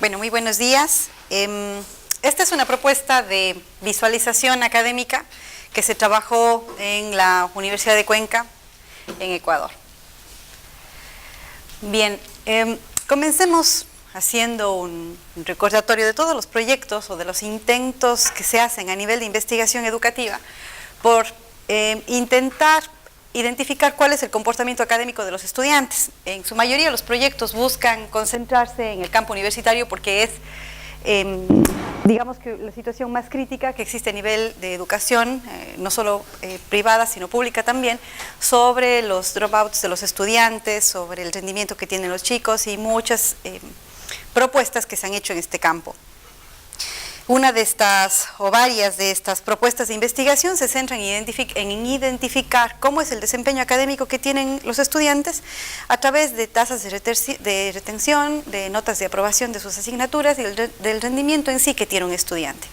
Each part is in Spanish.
Bueno, muy buenos días. Esta es una propuesta de visualización académica que se trabajó en la Universidad de Cuenca, en Ecuador. Bien, comencemos haciendo un recordatorio de todos los proyectos o de los intentos que se hacen a nivel de investigación educativa por intentar identificar cuál es el comportamiento académico de los estudiantes. En su mayoría los proyectos buscan concentrarse en el campo universitario porque es, digamos que la situación más crítica que existe a nivel de educación, no solo privada sino pública también, sobre los dropouts de los estudiantes, sobre el rendimiento que tienen los chicos y muchas propuestas que se han hecho en este campo. Una de estas, o varias de estas propuestas de investigación se centran en identificar cómo es el desempeño académico que tienen los estudiantes a través de tasas de retención, de notas de aprobación de sus asignaturas y del rendimiento en sí que tiene un estudiante.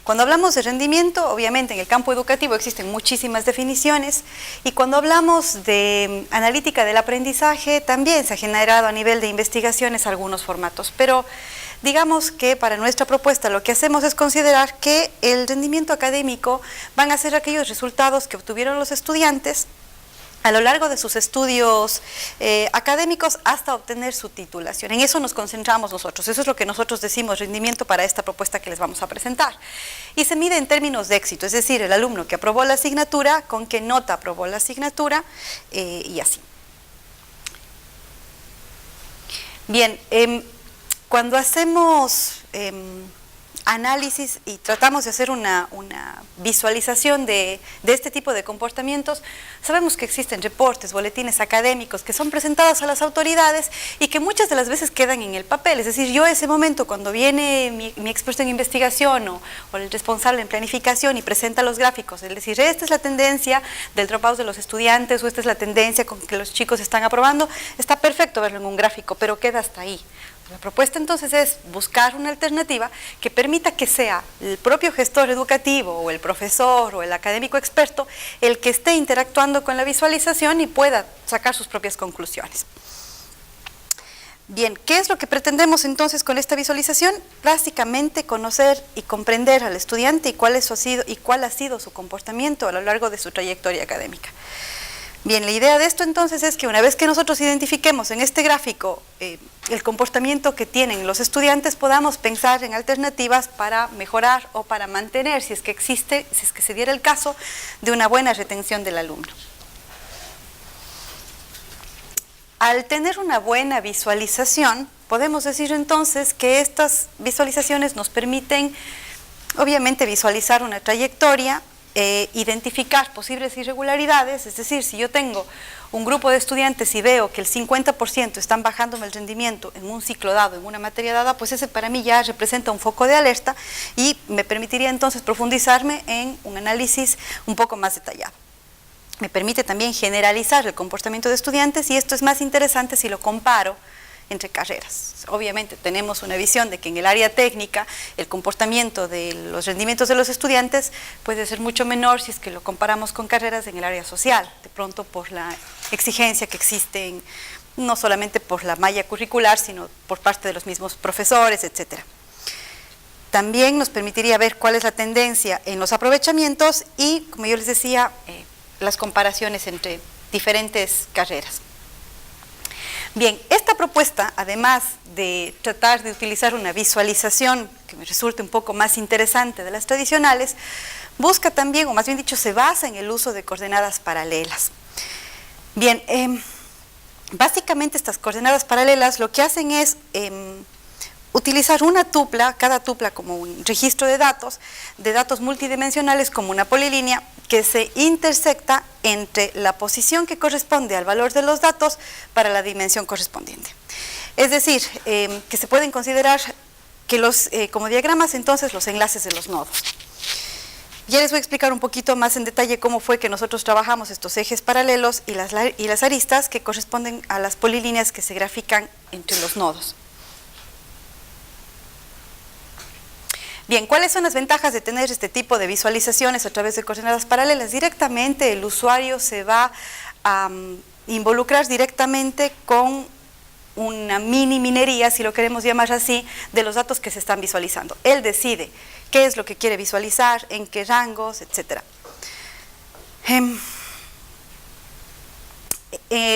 Cuando hablamos de rendimiento, obviamente en el campo educativo existen muchísimas definiciones y cuando hablamos de analítica del aprendizaje también se ha generado a nivel de investigaciones algunos formatos, pero digamos que para nuestra propuesta lo que hacemos es considerar que el rendimiento académico van a ser aquellos resultados que obtuvieron los estudiantes a lo largo de sus estudios académicos hasta obtener su titulación. En eso nos concentramos nosotros, eso es lo que nosotros decimos rendimiento para esta propuesta que les vamos a presentar. Y se mide en términos de éxito, es decir, el alumno que aprobó la asignatura, con qué nota aprobó la asignatura y así. Bien, cuando hacemos análisis y tratamos de hacer una visualización de este tipo de comportamientos, sabemos que existen reportes, boletines académicos que son presentados a las autoridades y que muchas de las veces quedan en el papel. Es decir, yo ese momento cuando viene mi experto en investigación o el responsable en planificación y presenta los gráficos, es decir, esta es la tendencia del dropout de los estudiantes o esta es la tendencia con que los chicos están aprobando, está perfecto verlo en un gráfico, pero queda hasta ahí. La propuesta entonces es buscar una alternativa que permita que sea el propio gestor educativo o el profesor o el académico experto el que esté interactuando con la visualización y pueda sacar sus propias conclusiones. Bien, ¿qué es lo que pretendemos entonces con esta visualización? Básicamente conocer y comprender al estudiante y cuál ha sido su comportamiento a lo largo de su trayectoria académica. Bien, la idea de esto entonces es que una vez que nosotros identifiquemos en este gráfico el comportamiento que tienen los estudiantes, podamos pensar en alternativas para mejorar o para mantener, si es que existe, si es que se diera el caso, de una buena retención del alumno. Al tener una buena visualización, podemos decir entonces que estas visualizaciones nos permiten, obviamente, visualizar una trayectoria, identificar posibles irregularidades, es decir, si yo tengo un grupo de estudiantes y veo que el 50% están bajándome el rendimiento en un ciclo dado, en una materia dada, pues ese para mí ya representa un foco de alerta y me permitiría entonces profundizarme en un análisis un poco más detallado. Me permite también generalizar el comportamiento de estudiantes y esto es más interesante si lo comparo entre carreras. Obviamente tenemos una visión de que en el área técnica el comportamiento de los rendimientos de los estudiantes puede ser mucho menor si es que lo comparamos con carreras en el área social, de pronto por la exigencia que existe, no solamente por la malla curricular, sino por parte de los mismos profesores, etc. También nos permitiría ver cuál es la tendencia en los aprovechamientos y, como yo les decía, las comparaciones entre diferentes carreras. Bien, esta propuesta, además de tratar de utilizar una visualización que me resulte un poco más interesante de las tradicionales, busca también, o más bien dicho, se basa en el uso de coordenadas paralelas. Bien, básicamente estas coordenadas paralelas lo que hacen es utilizar una tupla, cada tupla como un registro de datos multidimensionales como una polilínea que se intersecta entre la posición que corresponde al valor de los datos para la dimensión correspondiente. Es decir, que se pueden considerar que como diagramas entonces los enlaces de los nodos. Ya les voy a explicar un poquito más en detalle cómo fue que nosotros trabajamos estos ejes paralelos y las aristas que corresponden a las polilíneas que se grafican entre los nodos. Bien, ¿cuáles son las ventajas de tener este tipo de visualizaciones a través de coordenadas paralelas? Directamente el usuario se va a involucrar directamente con una mini minería, si lo queremos llamar así, de los datos que se están visualizando. Él decide qué es lo que quiere visualizar, en qué rangos, etc.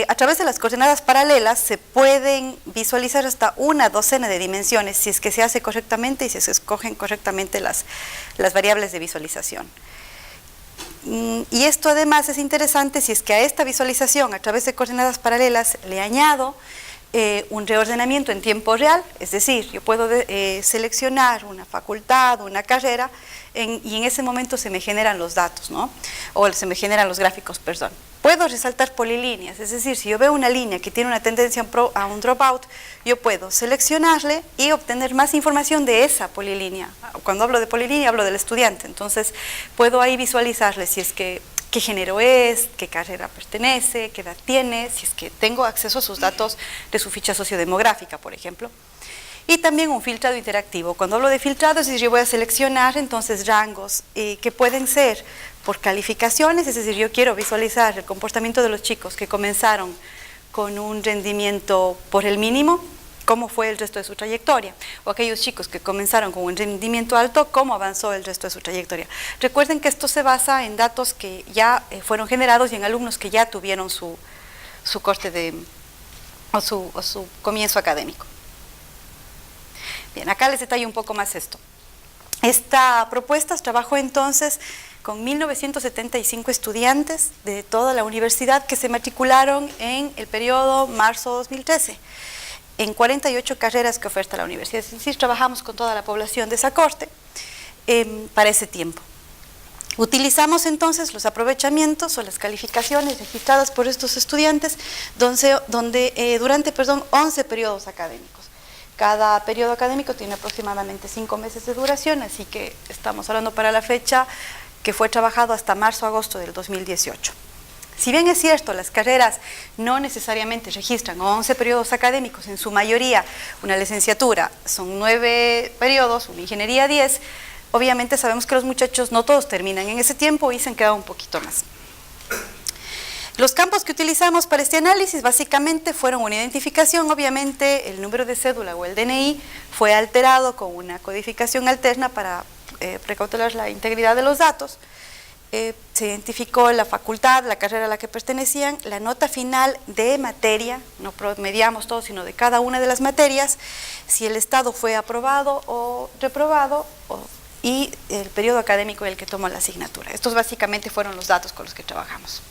A través de las coordenadas paralelas se pueden visualizar hasta una docena de dimensiones si es que se hace correctamente y si se escogen correctamente las variables de visualización. Y esto además es interesante si es que a esta visualización a través de coordenadas paralelas le añado un reordenamiento en tiempo real, es decir, yo puedo seleccionar una facultad, una carrera, y en ese momento se me generan los datos, ¿no? O se me generan los gráficos, perdón. Puedo resaltar polilíneas, es decir, si yo veo una línea que tiene una tendencia a un dropout, yo puedo seleccionarle y obtener más información de esa polilínea. Cuando hablo de polilínea, hablo del estudiante, entonces puedo ahí visualizarle si es que qué género es, qué carrera pertenece, qué edad tiene, si es que tengo acceso a sus datos de su ficha sociodemográfica, por ejemplo. Y también un filtrado interactivo. Cuando hablo de filtrado, es decir, yo voy a seleccionar entonces rangos que pueden ser por calificaciones, es decir, yo quiero visualizar el comportamiento de los chicos que comenzaron con un rendimiento por el mínimo, cómo fue el resto de su trayectoria, o aquellos chicos que comenzaron con un rendimiento alto, cómo avanzó el resto de su trayectoria. Recuerden que esto se basa en datos que ya fueron generados y en alumnos que ya tuvieron su corte o su comienzo académico. Bien, acá les detallo un poco más esto. Esta propuesta trabajó entonces con 1.975 estudiantes de toda la universidad que se matricularon en el periodo marzo 2013. En 48 carreras que oferta la universidad, es decir, trabajamos con toda la población de esa corte para ese tiempo. Utilizamos entonces los aprovechamientos o las calificaciones registradas por estos estudiantes durante 11 periodos académicos. Cada periodo académico tiene aproximadamente 5 meses de duración, así que estamos hablando para la fecha que fue trabajado hasta marzo-agosto del 2018. Si bien es cierto, las carreras no necesariamente registran 11 periodos académicos, en su mayoría una licenciatura son 9 periodos, una ingeniería 10, obviamente sabemos que los muchachos no todos terminan en ese tiempo y se han quedado un poquito más. Los campos que utilizamos para este análisis básicamente fueron una identificación, obviamente el número de cédula o el DNI fue alterado con una codificación alterna para precautelar la integridad de los datos. Se identificó la facultad, la carrera a la que pertenecían, la nota final de materia, no promediamos todo, sino de cada una de las materias, si el estado fue aprobado o reprobado, y el periodo académico en el que tomó la asignatura. Estos básicamente fueron los datos con los que trabajamos.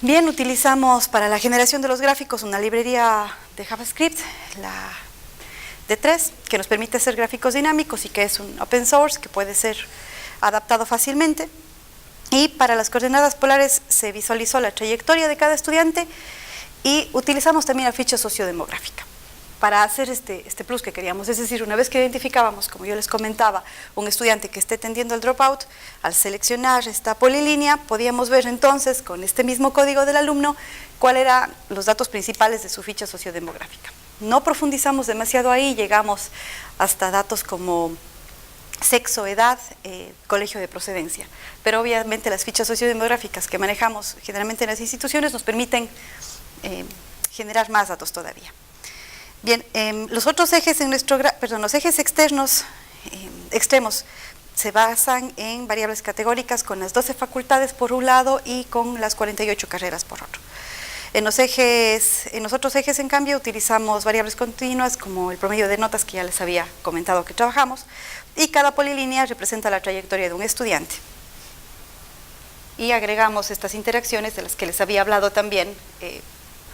Bien, utilizamos para la generación de los gráficos una librería de JavaScript, la D3, que nos permite hacer gráficos dinámicos y que es un open source que puede ser adaptado fácilmente. Y para las coordenadas polares se visualizó la trayectoria de cada estudiante y utilizamos también la ficha sociodemográfica para hacer este plus que queríamos. Es decir, una vez que identificábamos, como yo les comentaba, un estudiante que esté tendiendo al dropout, al seleccionar esta polilínea, podíamos ver entonces con este mismo código del alumno cuáles eran los datos principales de su ficha sociodemográfica. No profundizamos demasiado ahí, llegamos hasta datos como sexo, edad, colegio de procedencia. Pero obviamente las fichas sociodemográficas que manejamos generalmente en las instituciones nos permiten generar más datos todavía. Bien, los otros ejes los ejes externos, extremos, se basan en variables categóricas con las 12 facultades por un lado y con las 48 carreras por otro. En los otros ejes, en cambio, utilizamos variables continuas como el promedio de notas que ya les había comentado que trabajamos, y cada polilínea representa la trayectoria de un estudiante. Y agregamos estas interacciones de las que les había hablado también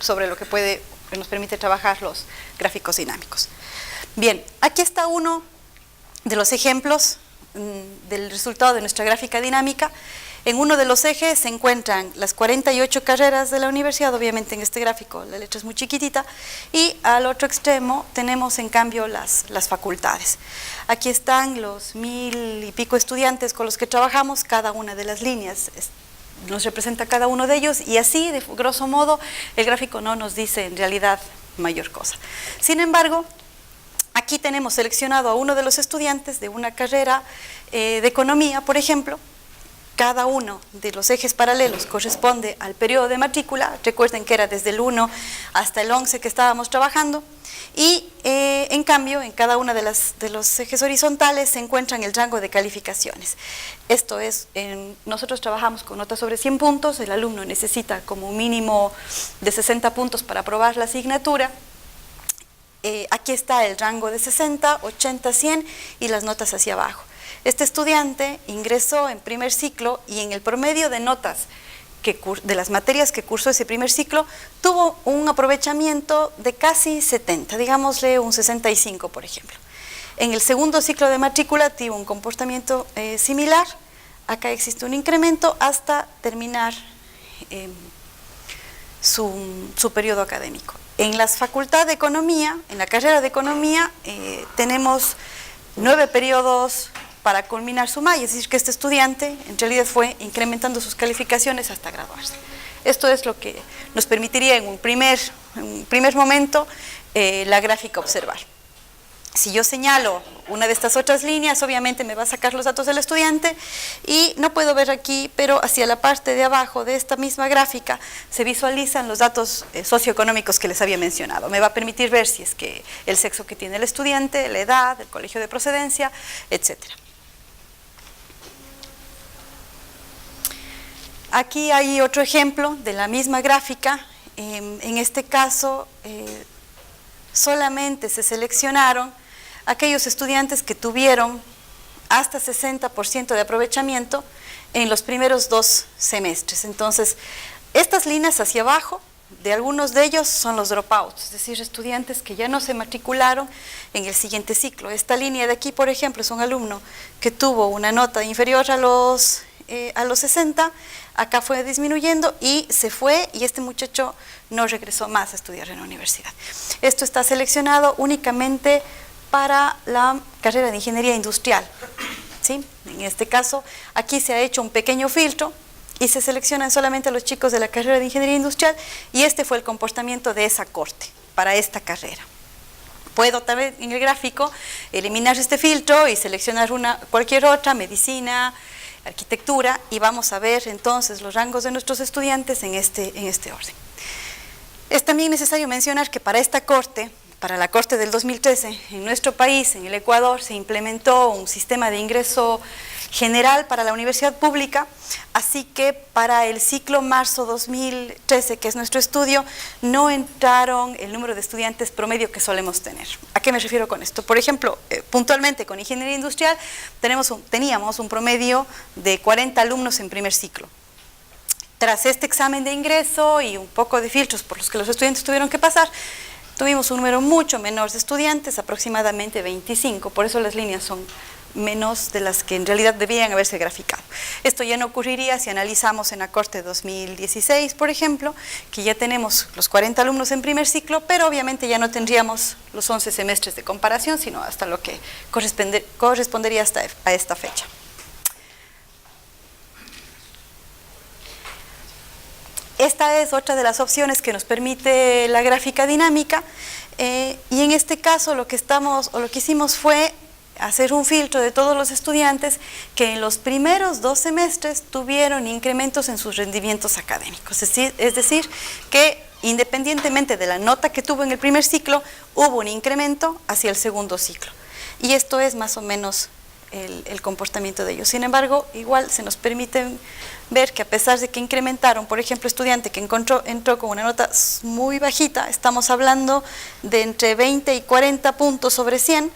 sobre lo que nos permite trabajar los gráficos dinámicos. Bien, aquí está uno de los ejemplos del resultado de nuestra gráfica dinámica. En uno de los ejes se encuentran las 48 carreras de la universidad, obviamente en este gráfico la letra es muy chiquitita, y al otro extremo tenemos en cambio las facultades. Aquí están los 1000 y pico estudiantes con los que trabajamos, cada una de las líneas nos representa cada uno de ellos, y así, de grosso modo, el gráfico no nos dice en realidad mayor cosa. Sin embargo, aquí tenemos seleccionado a uno de los estudiantes de una carrera de economía, por ejemplo, cada uno de los ejes paralelos corresponde al periodo de matrícula. Recuerden que era desde el 1 hasta el 11 que estábamos trabajando. Y en cambio, en cada uno de los ejes horizontales se encuentran el rango de calificaciones. Esto es, nosotros trabajamos con notas sobre 100 puntos, el alumno necesita como un mínimo de 60 puntos para aprobar la asignatura. Aquí está el rango de 60, 80, 100 y las notas hacia abajo. Este estudiante ingresó en primer ciclo y en el promedio de notas de las materias que cursó ese primer ciclo, tuvo un aprovechamiento de casi 70, digámosle un 65, por ejemplo. En el segundo ciclo de matrícula tuvo un comportamiento similar. Acá existe un incremento hasta terminar su periodo académico. En la Facultad de Economía, en la carrera de Economía, tenemos 9 periodos para culminar su malla, es decir, que este estudiante en realidad fue incrementando sus calificaciones hasta graduarse. Esto es lo que nos permitiría en un primer momento la gráfica observar. Si yo señalo una de estas otras líneas, obviamente me va a sacar los datos del estudiante y no puedo ver aquí, pero hacia la parte de abajo de esta misma gráfica se visualizan los datos socioeconómicos que les había mencionado. Me va a permitir ver si es que el sexo que tiene el estudiante, la edad, el colegio de procedencia, etcétera. Aquí hay otro ejemplo de la misma gráfica. En este caso, solamente se seleccionaron aquellos estudiantes que tuvieron hasta 60% de aprovechamiento en los primeros 2 semestres. Entonces, estas líneas hacia abajo, de algunos de ellos son los dropouts, es decir, estudiantes que ya no se matricularon en el siguiente ciclo. Esta línea de aquí, por ejemplo, es un alumno que tuvo una nota inferior a los 60, acá fue disminuyendo y se fue, y este muchacho no regresó más a estudiar en la universidad. Esto está seleccionado únicamente para la carrera de Ingeniería Industrial, ¿sí? En este caso, aquí se ha hecho un pequeño filtro y se seleccionan solamente a los chicos de la carrera de Ingeniería Industrial, y este fue el comportamiento de esa corte para esta carrera. Puedo también en el gráfico eliminar este filtro y seleccionar cualquier otra, medicina, arquitectura, y vamos a ver entonces los rangos de nuestros estudiantes en este orden. Es también necesario mencionar que para esta corte, para la corte del 2013, en nuestro país, en el Ecuador, se implementó un sistema de ingreso general para la universidad pública, así que para el ciclo marzo 2013, que es nuestro estudio, no entraron el número de estudiantes promedio que solemos tener. ¿A qué me refiero con esto? Por ejemplo, puntualmente con Ingeniería Industrial teníamos un promedio de 40 alumnos en primer ciclo. Tras este examen de ingreso y un poco de filtros por los que los estudiantes tuvieron que pasar, tuvimos un número mucho menor de estudiantes, aproximadamente 25, por eso las líneas son menos de las que en realidad debían haberse graficado. Esto ya no ocurriría si analizamos en la corte 2016, por ejemplo, que ya tenemos los 40 alumnos en primer ciclo, pero obviamente ya no tendríamos los 11 semestres de comparación, sino hasta lo que correspondería hasta a esta fecha. Esta es otra de las opciones que nos permite la gráfica dinámica, y en este caso lo que hicimos fue hacer un filtro de todos los estudiantes que en los primeros 2 semestres tuvieron incrementos en sus rendimientos académicos. Es decir, que independientemente de la nota que tuvo en el primer ciclo, hubo un incremento hacia el segundo ciclo. Y esto es más o menos el comportamiento de ellos. Sin embargo, igual se nos permite ver que a pesar de que incrementaron, por ejemplo, estudiante que entró con una nota muy bajita, estamos hablando de entre 20 y 40 puntos sobre 100,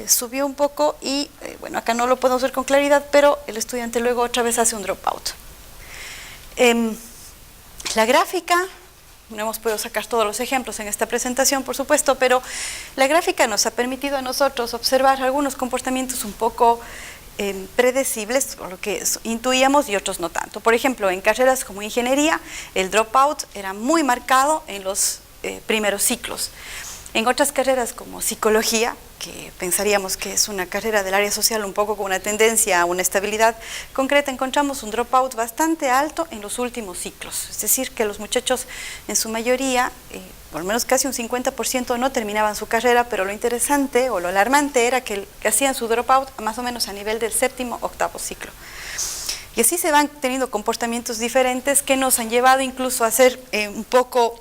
subió un poco y, bueno, acá no lo podemos ver con claridad, pero el estudiante luego otra vez hace un dropout. La gráfica, no hemos podido sacar todos los ejemplos en esta presentación, por supuesto, pero la gráfica nos ha permitido a nosotros observar algunos comportamientos un poco predecibles, o lo que intuíamos, y otros no tanto. Por ejemplo, en carreras como ingeniería, el dropout era muy marcado en los primeros ciclos. En otras carreras como psicología, que pensaríamos que es una carrera del área social un poco con una tendencia a una estabilidad concreta, encontramos un dropout bastante alto en los últimos ciclos. Es decir, que los muchachos en su mayoría, por lo menos casi un 50% no terminaban su carrera, pero lo interesante o lo alarmante era que hacían su dropout más o menos a nivel del 7º, 8º ciclo. Y así se van teniendo comportamientos diferentes que nos han llevado incluso a hacer un poco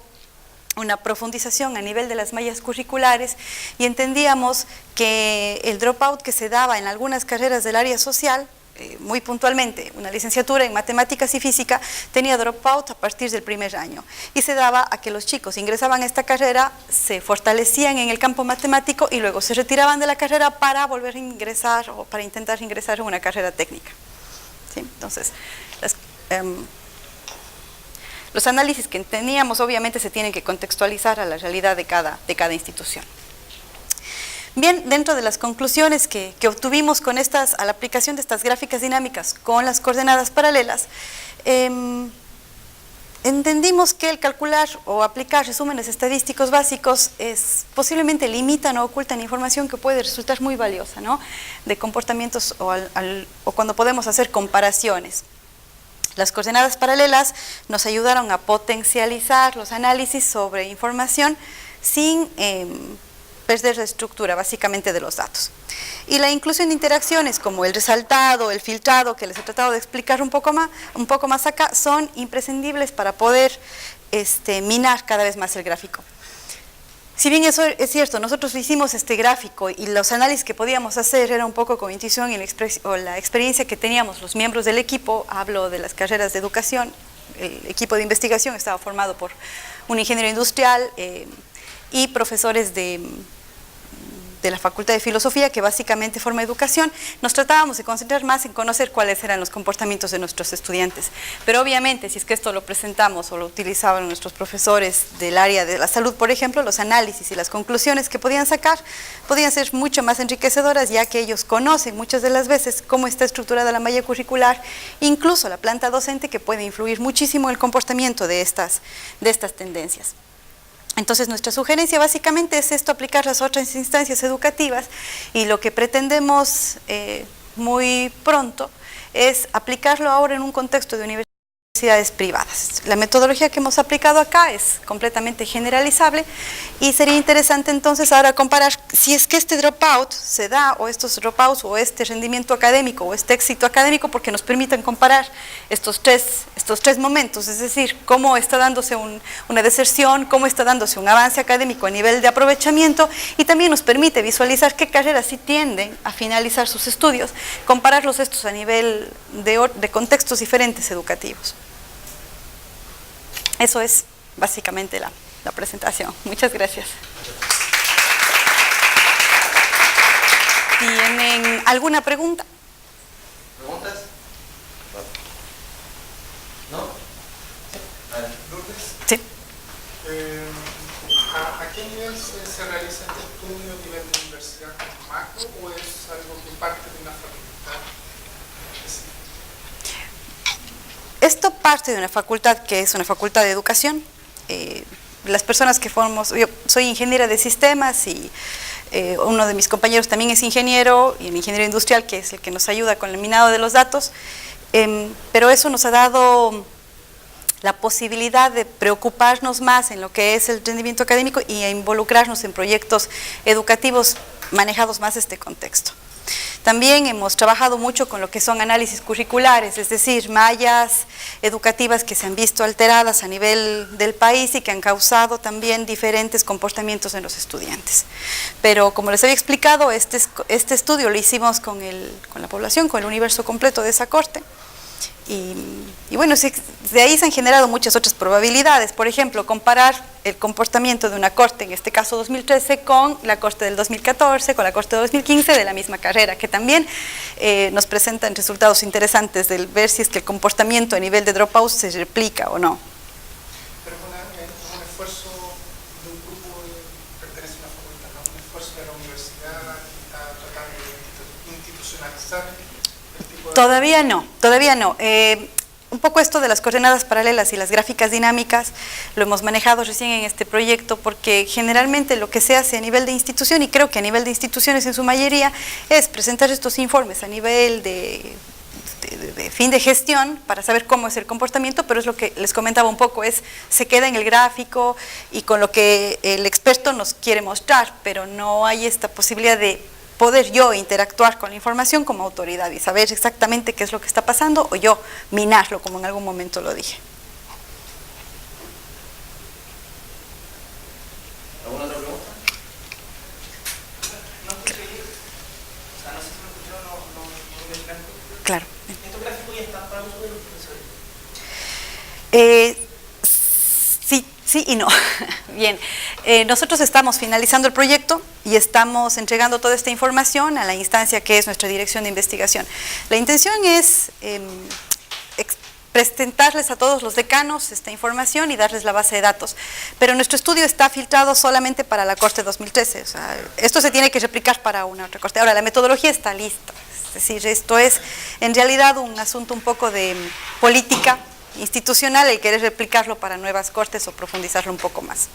una profundización a nivel de las mallas curriculares, y entendíamos que el dropout que se daba en algunas carreras del área social, muy puntualmente, una licenciatura en matemáticas y física, tenía dropout a partir del primer año, y se daba a que los chicos ingresaban a esta carrera, se fortalecían en el campo matemático y luego se retiraban de la carrera para volver a ingresar o para intentar ingresar a una carrera técnica. ¿Sí? Entonces, los análisis que teníamos obviamente se tienen que contextualizar a la realidad de cada institución. Bien, dentro de las conclusiones que obtuvimos con a la aplicación de estas gráficas dinámicas con las coordenadas paralelas, entendimos que el calcular o aplicar resúmenes estadísticos básicos posiblemente limitan o ocultan información que puede resultar muy valiosa, ¿no? De comportamientos o cuando podemos hacer comparaciones. Las coordenadas paralelas nos ayudaron a potencializar los análisis sobre información sin perder la estructura básicamente de los datos. Y la inclusión de interacciones como el resaltado, el filtrado, que les he tratado de explicar un poco más acá, son imprescindibles para poder minar cada vez más el gráfico. Si bien eso es cierto, nosotros hicimos este gráfico y los análisis que podíamos hacer era un poco con intuición y la experiencia que teníamos los miembros del equipo, hablo de las carreras de educación, el equipo de investigación estaba formado por un ingeniero industrial y profesores de la Facultad de Filosofía, que básicamente forma educación. Nos tratábamos de concentrar más en conocer cuáles eran los comportamientos de nuestros estudiantes. Pero obviamente, si es que esto lo presentamos o lo utilizaban nuestros profesores del área de la salud, por ejemplo, los análisis y las conclusiones que podían sacar podían ser mucho más enriquecedoras, ya que ellos conocen muchas de las veces cómo está estructurada la malla curricular, incluso la planta docente, que puede influir muchísimo en el comportamiento de estas tendencias. Entonces, nuestra sugerencia básicamente es esto, aplicar las otras instancias educativas, y lo que pretendemos muy pronto es aplicarlo ahora en un contexto de universidades privadas. La metodología que hemos aplicado acá es completamente generalizable, y sería interesante entonces ahora comparar si es que este dropout se da, o estos dropouts, o este rendimiento académico, o este éxito académico, porque nos permiten comparar estos tres momentos, es decir, cómo está dándose una deserción, cómo está dándose un avance académico a nivel de aprovechamiento, y también nos permite visualizar qué carreras sí tienden a finalizar sus estudios, compararlos estos a nivel de contextos diferentes educativos. Eso es básicamente la presentación. Muchas gracias. ¿Tienen alguna pregunta? ¿Preguntas? ¿No? Lourdes, Sí. ¿a qué nivel se realiza este estudio a nivel de universidad como macro, o es algo que parte de una facultad específica? Esto parte de una facultad que es una facultad de educación. Las personas que formamos, yo soy ingeniera de sistemas, y uno de mis compañeros también es ingeniero, y el ingeniero industrial, que es el que nos ayuda con el minado de los datos, pero eso nos ha dado la posibilidad de preocuparnos más en lo que es el rendimiento académico y a involucrarnos en proyectos educativos manejados más este contexto. También hemos trabajado mucho con lo que son análisis curriculares, es decir, mallas educativas que se han visto alteradas a nivel del país y que han causado también diferentes comportamientos en los estudiantes. Pero como les había explicado, este estudio lo hicimos con la población, con el universo completo de esa corte. Y bueno, de ahí se han generado muchas otras probabilidades. Por ejemplo, comparar el comportamiento de una corte, en este caso 2013, con la corte del 2014, con la corte del 2015 de la misma carrera, que también nos presentan resultados interesantes del ver si es que el comportamiento a nivel de dropout se replica o no. Pero es un esfuerzo de un grupo que pertenece a una facultad, ¿no? Un esfuerzo de la universidad a tratar de institucionalizar el tipo de... Todavía no. Un poco esto de las coordenadas paralelas y las gráficas dinámicas lo hemos manejado recién en este proyecto, porque generalmente lo que se hace a nivel de institución, y creo que a nivel de instituciones en su mayoría, es presentar estos informes a nivel de fin de gestión para saber cómo es el comportamiento, pero es lo que les comentaba un poco, se queda en el gráfico y con lo que el experto nos quiere mostrar, pero no hay esta posibilidad de poder yo interactuar con la información como autoridad y saber exactamente qué es lo que está pasando, o yo minarlo, como en algún momento lo dije. ¿Alguna otra pregunta? No escuché bien. O sea, no sé si me escucharon los gráficos. Claro. ¿Estos gráficos ya están para uso de los profesores? Sí y no. Bien, nosotros estamos finalizando el proyecto y estamos entregando toda esta información a la instancia que es nuestra dirección de investigación. La intención es presentarles a todos los decanos esta información y darles la base de datos, pero nuestro estudio está filtrado solamente para la Corte 2013, o sea, esto se tiene que replicar para una otra Corte. Ahora, la metodología está lista, es decir, esto es en realidad un asunto un poco de política institucional, el querer replicarlo para nuevas cortes o profundizarlo un poco más.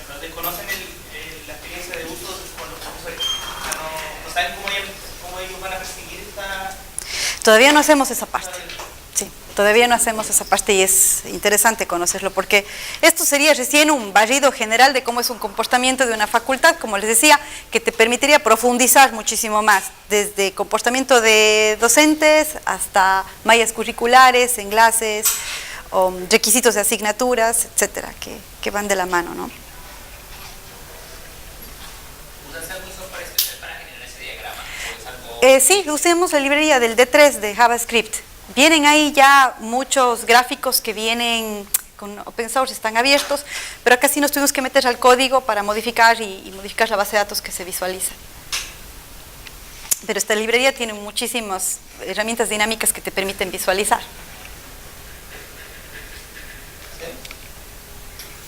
Pero desconocen la experiencia de uso con los profesores. O sea, no saben cómo ellos van a perseguir esta... Todavía no hacemos esa parte. Sí, todavía no hacemos esa parte y es interesante conocerlo porque esto sería recién un barrido general de cómo es un comportamiento de una facultad, como les decía, que te permitiría profundizar muchísimo más, desde comportamiento de docentes hasta mallas curriculares, enlaces, o requisitos de asignaturas, etcétera, que van de la mano, ¿no? ¿Usan algún software especial para generar ese diagrama? ¿O es algo... Sí, usemos la librería del D3 de JavaScript. Vienen ahí ya muchos gráficos que vienen con open source, están abiertos, pero acá sí nos tuvimos que meter al código para modificar y modificar la base de datos que se visualiza. Pero esta librería tiene muchísimas herramientas dinámicas que te permiten visualizar.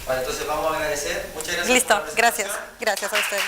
Bueno, entonces vamos a agradecer. Muchas gracias. Listo, por la presentación. gracias a ustedes.